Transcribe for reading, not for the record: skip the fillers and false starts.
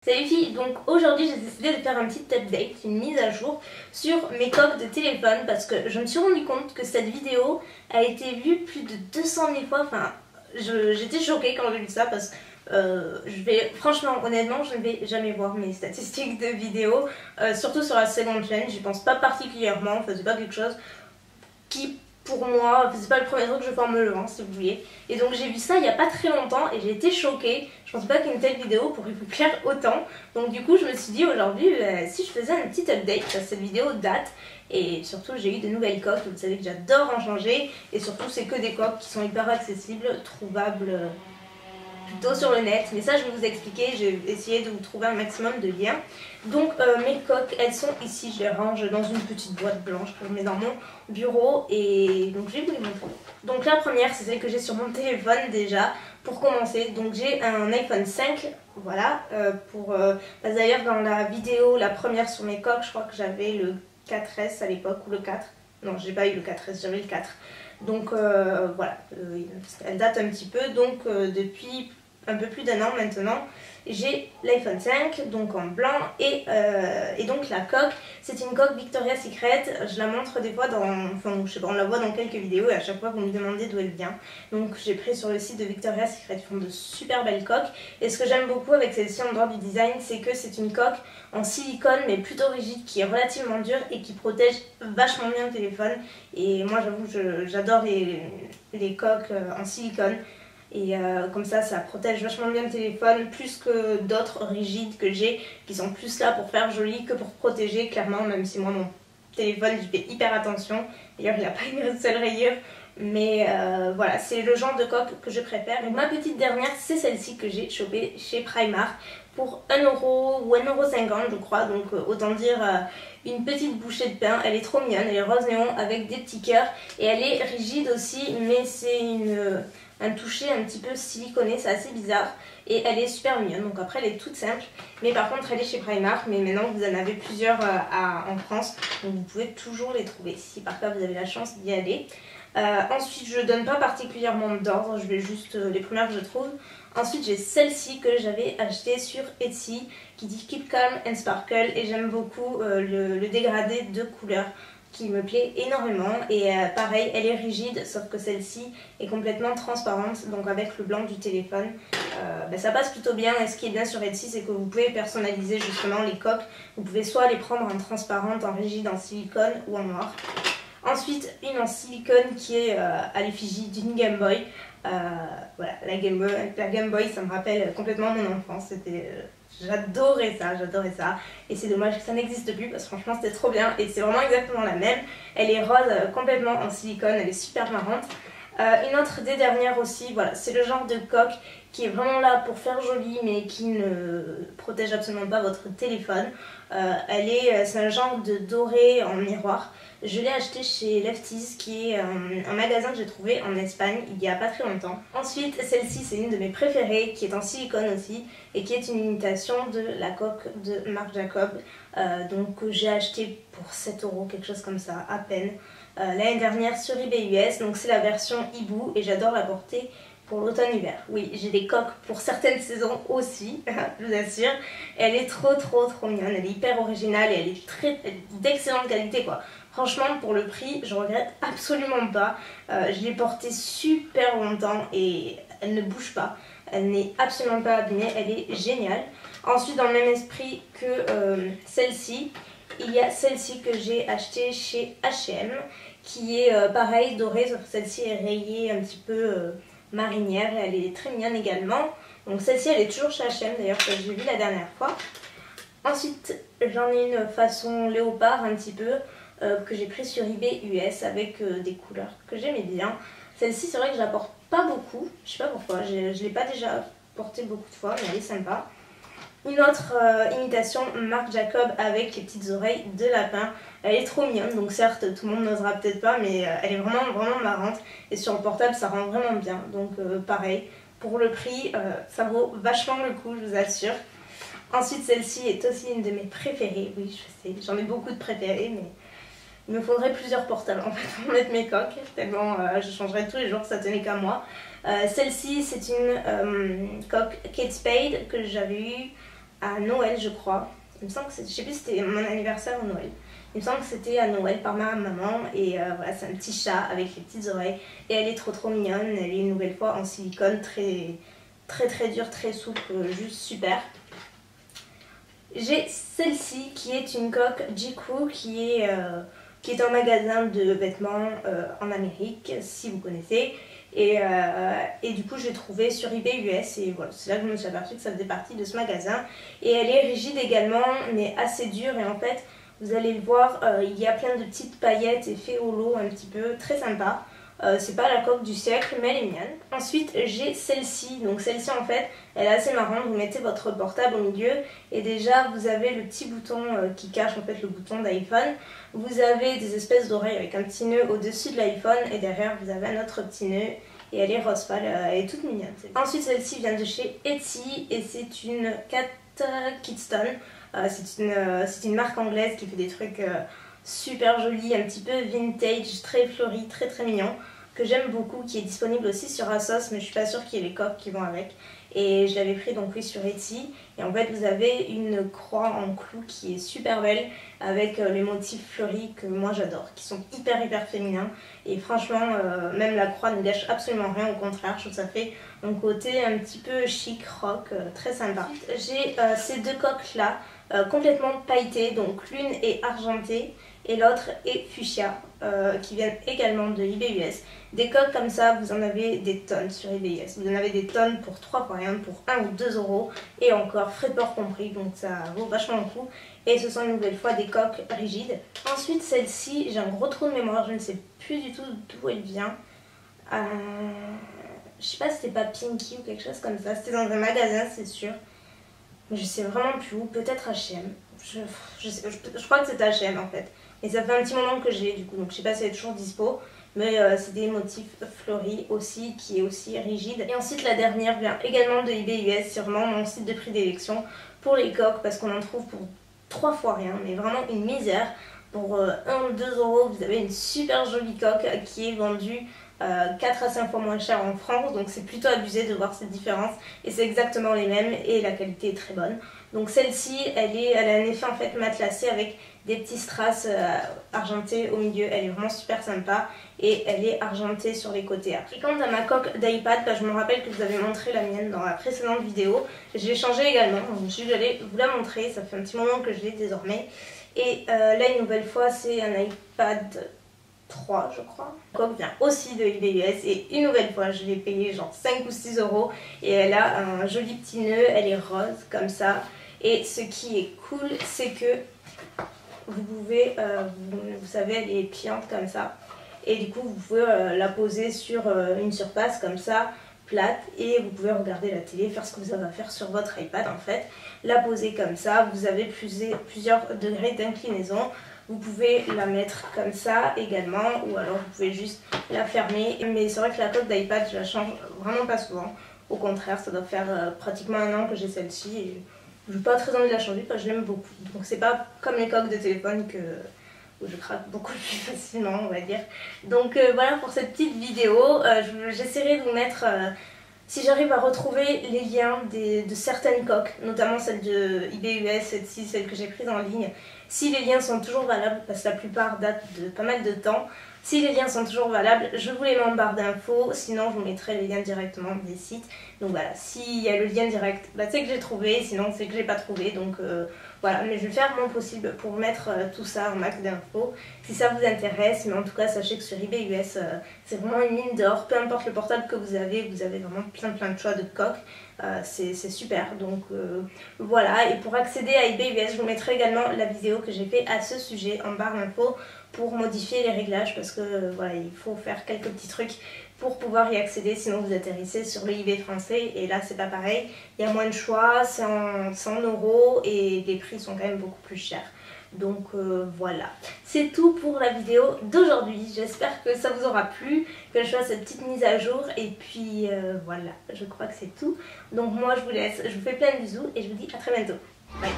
Salut filles, donc aujourd'hui j'ai décidé de faire un petit update, une mise à jour sur mes coques de téléphone parce que je me suis rendu compte que cette vidéo a été vue plus de 200 000 fois, enfin j'étais choquée quand j'ai vu ça parce que franchement honnêtement je ne vais jamais voir mes statistiques de vidéos, surtout sur la seconde chaîne, j'y pense pas particulièrement, enfin c'est pas quelque chose qui pour moi, c'est pas le premier truc que je fais en me levant si vous voulez. Et donc j'ai vu ça il y a pas très longtemps et j'ai été choquée. Je pensais pas qu'une telle vidéo pourrait vous plaire autant. Donc du coup je me suis dit aujourd'hui si je faisais un petit update, parce que cette vidéo date. Et surtout j'ai eu de nouvelles coques, vous savez que j'adore en changer. Et surtout c'est que des coques qui sont hyper accessibles, trouvables plutôt sur le net, mais ça je vais vous expliquer, j'ai essayé de vous trouver un maximum de liens. Donc mes coques, elles sont ici, je les range dans une petite boîte blanche que je mets dans mon bureau et donc je vais vous les montrer. Donc la première c'est celle que j'ai sur mon téléphone déjà, pour commencer. Donc j'ai un iPhone 5, voilà, d'ailleurs dans la vidéo, la première sur mes coques, je crois que j'avais le 4S à l'époque, ou le 4, non j'ai pas eu le 4S, j'avais le 4. Donc voilà, elle date un petit peu, donc depuis un peu plus d'un an maintenant, j'ai l'iPhone 5, donc en blanc, et donc la coque, c'est une coque Victoria's Secret, je la montre des fois enfin je sais pas, on la voit dans quelques vidéos et à chaque fois vous me demandez d'où elle vient. Donc j'ai pris sur le site de Victoria's Secret, ils font de super belles coques, et ce que j'aime beaucoup avec celle-ci en dehors du design, c'est que c'est une coque en silicone mais plutôt rigide, qui est relativement dure et qui protège vachement bien le téléphone, et moi j'avoue j'adore les coques en silicone. Et comme ça protège vachement bien le téléphone, plus que d'autres rigides que j'ai qui sont plus là pour faire joli que pour protéger, clairement, même si moi mon téléphone j'y fais hyper attention. D'ailleurs il n'a pas une seule rayure, mais voilà, c'est le genre de coque que je préfère. Et ma petite dernière, c'est celle-ci que j'ai chopée chez Primark pour 1€ ou 1,50€ je crois, donc autant dire une petite bouchée de pain. Elle est trop mignonne, elle est rose néon avec des petits cœurs et elle est rigide aussi, mais c'est un toucher un petit peu siliconé, c'est assez bizarre et elle est super mignonne. Donc après elle est toute simple, mais par contre elle est chez Primark, mais maintenant vous en avez plusieurs en France, donc vous pouvez toujours les trouver si par cas vous avez la chance d'y aller. Ensuite je donne pas particulièrement d'ordre, je vais juste les premières que je trouve. Ensuite j'ai celle-ci que j'avais achetée sur Etsy qui dit Keep Calm and Sparkle, et j'aime beaucoup le dégradé de couleur qui me plaît énormément, et pareil elle est rigide sauf que celle-ci est complètement transparente, donc avec le blanc du téléphone ça passe plutôt bien. Et ce qui est bien sur Etsy, c'est que vous pouvez personnaliser justement les coques, vous pouvez soit les prendre en transparente, en rigide, en silicone ou en noir. Ensuite une en silicone qui est à l'effigie d'une Game Boy. Voilà, la Game Boy ça me rappelle complètement mon enfance, j'adorais ça, et c'est dommage que ça n'existe plus parce que franchement c'était trop bien et c'est vraiment exactement la même. Elle est rose complètement en silicone, elle est super marrante. Une autre des dernières aussi, voilà, c'est le genre de coque qui est vraiment là pour faire joli mais qui ne protège absolument pas votre téléphone. C'est un genre de doré en miroir. Je l'ai acheté chez Lefties, qui est un magasin que j'ai trouvé en Espagne il y a pas très longtemps. Ensuite celle-ci c'est une de mes préférées qui est en silicone aussi et qui est une imitation de la coque de Marc Jacob, donc j'ai acheté pour 7€, quelque chose comme ça, à peine, l'année dernière sur eBay US. Donc c'est la version hibou et j'adore la porter pour l'automne-hiver. Oui, j'ai des coques pour certaines saisons aussi, je vous assure. Elle est trop mignonne, elle est hyper originale et elle est d'excellente qualité quoi. Franchement pour le prix je regrette absolument pas. Je l'ai portée super longtemps et elle ne bouge pas, elle n'est absolument pas abîmée, elle est géniale. Ensuite dans le même esprit que celle-ci, il y a celle-ci que j'ai achetée chez H&M qui est pareil dorée, sauf que celle-ci est rayée un petit peu marinière et elle est très mignonne également. Donc celle-ci elle est toujours chez H&M d'ailleurs, que j'ai vu la dernière fois. Ensuite j'en ai une façon léopard un petit peu que j'ai pris sur eBay US avec des couleurs que j'aimais bien. Celle-ci c'est vrai que je la porte pas beaucoup, je sais pas pourquoi, je l'ai pas déjà portée beaucoup de fois mais elle est sympa. Une autre imitation Marc Jacob avec les petites oreilles de lapin. Elle est trop mignonne, donc certes tout le monde n'osera peut-être pas, mais elle est vraiment marrante. Et sur le portable ça rend vraiment bien, donc pareil, pour le prix ça vaut vachement le coup, je vous assure. Ensuite celle-ci est aussi une de mes préférées, oui je sais, j'en ai beaucoup de préférées, mais il me faudrait plusieurs portables en fait pour mettre mes coques, tellement je changerais tous les jours, ça tenait qu'à moi. Celle-ci c'est une coque Kate Spade que j'avais eue à Noël je crois. Il me semble que je sais plus si c'était mon anniversaire ou Noël. Il me semble que c'était à Noël par ma maman et voilà, c'est un petit chat avec les petites oreilles et elle est trop mignonne. Elle est une nouvelle fois en silicone, très dure, très souple, juste super. J'ai celle-ci qui est une coque J.Crew qui est un magasin de vêtements en Amérique, si vous connaissez. Et du coup je l'ai trouvée sur eBay US et voilà, c'est là que je me suis aperçue que ça faisait partie de ce magasin. Et elle est rigide également mais assez dure et en fait vous allez le voir, il y a plein de petites paillettes effet holo un petit peu, très sympa. C'est pas la coque du siècle mais elle est mignonne. Ensuite j'ai celle-ci, donc celle-ci en fait elle est assez marrante, vous mettez votre portable au milieu et déjà vous avez le petit bouton qui cache en fait le bouton d'iPhone. Vous avez des espèces d'oreilles avec un petit nœud au-dessus de l'iPhone et derrière vous avez un autre petit nœud et elle est rose pâle, elle est toute mignonne. Ensuite celle-ci vient de chez Etsy et c'est une Cat Kidston. C'est une marque anglaise qui fait des trucs super jolis, un petit peu vintage, très fleuri, très mignon, que j'aime beaucoup, qui est disponible aussi sur ASOS mais je suis pas sûre qu'il y ait les coques qui vont avec. Et je l'avais pris donc oui sur Etsy et en fait vous avez une croix en clou qui est super belle avec les motifs fleuris que moi j'adore, qui sont hyper féminins et franchement même la croix ne gâche absolument rien, au contraire je trouve que ça fait un côté un petit peu chic, rock, très sympa. J'ai ces deux coques là complètement pailletées, donc l'une est argentée et l'autre est fuchsia, qui viennent également de eBay US. Des coques comme ça, vous en avez des tonnes sur eBay US. Vous en avez des tonnes pour 3 fois rien, pour 1 ou 2 euros et encore frais de port compris, donc ça vaut vachement le coup. Et ce sont une nouvelle fois des coques rigides. Ensuite celle-ci, j'ai un gros trou de mémoire, je ne sais plus du tout d'où elle vient. Je sais pas si c'était pas Pinky ou quelque chose comme ça, c'était dans un magasin c'est sûr. Mais je sais vraiment plus où, peut-être H&M. Je crois que c'est H&M en fait. Et ça fait un petit moment que j'ai du coup, donc je sais pas si elle est toujours dispo. Mais c'est des motifs fleuris aussi, qui est aussi rigide. Et ensuite la dernière vient également de eBay US, c'est vraiment mon site de prédilection pour les coques parce qu'on en trouve pour 3 fois rien, mais vraiment une misère. Pour 1 ou 2 euros, vous avez une super jolie coque qui est vendue 4 à 5 fois moins cher en France, donc c'est plutôt abusé de voir cette différence et c'est exactement les mêmes et la qualité est très bonne. Donc celle-ci elle a un effet en fait matelassé avec des petits strass argentés au milieu, elle est vraiment super sympa et elle est argentée sur les côtés. Et quant à ma coque d'iPad, je me rappelle que je vous avais montré la mienne dans la précédente vidéo, je l'ai changée également, donc je me suis dit j'allais vous la montrer, ça fait un petit moment que je l'ai désormais. Et là une nouvelle fois c'est un iPad 3 je crois. La coque vient aussi de eBay US et une nouvelle fois je l'ai payé genre 5 ou 6 euros et elle a un joli petit nœud, elle est rose comme ça et ce qui est cool c'est que vous pouvez, vous savez elle est pliante comme ça et du coup vous pouvez la poser sur une surface comme ça plate et vous pouvez regarder la télé, faire ce que vous avez à faire sur votre iPad en fait, la poser comme ça, vous avez plusieurs degrés d'inclinaison. Vous pouvez la mettre comme ça également ou alors vous pouvez juste la fermer. Mais c'est vrai que la coque d'iPad je la change vraiment pas souvent. Au contraire ça doit faire pratiquement 1 an que j'ai celle-ci et je n'ai pas très envie de la changer parce que je l'aime beaucoup. Donc c'est pas comme les coques de téléphone où je craque beaucoup plus facilement on va dire. Donc voilà pour cette petite vidéo. J'essaierai de vous mettre... si j'arrive à retrouver les liens de certaines coques, notamment celle de eBay US, celle que j'ai prise en ligne, si les liens sont toujours valables, parce que la plupart datent de pas mal de temps, si les liens sont toujours valables, je vous les mets en barre d'infos, sinon je vous mettrai les liens directement des sites. Donc voilà, s'il y a le lien direct, c'est que j'ai trouvé, sinon c'est que j'ai pas trouvé, donc voilà, mais je vais faire mon possible pour mettre tout ça en max d'infos, si ça vous intéresse, mais en tout cas sachez que sur eBay US, c'est vraiment une mine d'or, peu importe le portable que vous avez vraiment plein de choix de coques, c'est super, donc voilà, et pour accéder à eBay US, je vous mettrai également la vidéo que j'ai fait à ce sujet en barre d'infos pour modifier les réglages, parce que voilà, il faut faire quelques petits trucs pour pouvoir y accéder, sinon vous atterrissez sur le eBay français et là c'est pas pareil, il y a moins de choix, c'est en 100 euros et les prix sont quand même beaucoup plus chers. Donc voilà, c'est tout pour la vidéo d'aujourd'hui, j'espère que ça vous aura plu, que je fasse cette petite mise à jour et puis voilà, je crois que c'est tout. Donc moi je vous laisse, je vous fais plein de bisous et je vous dis à très bientôt. Bye.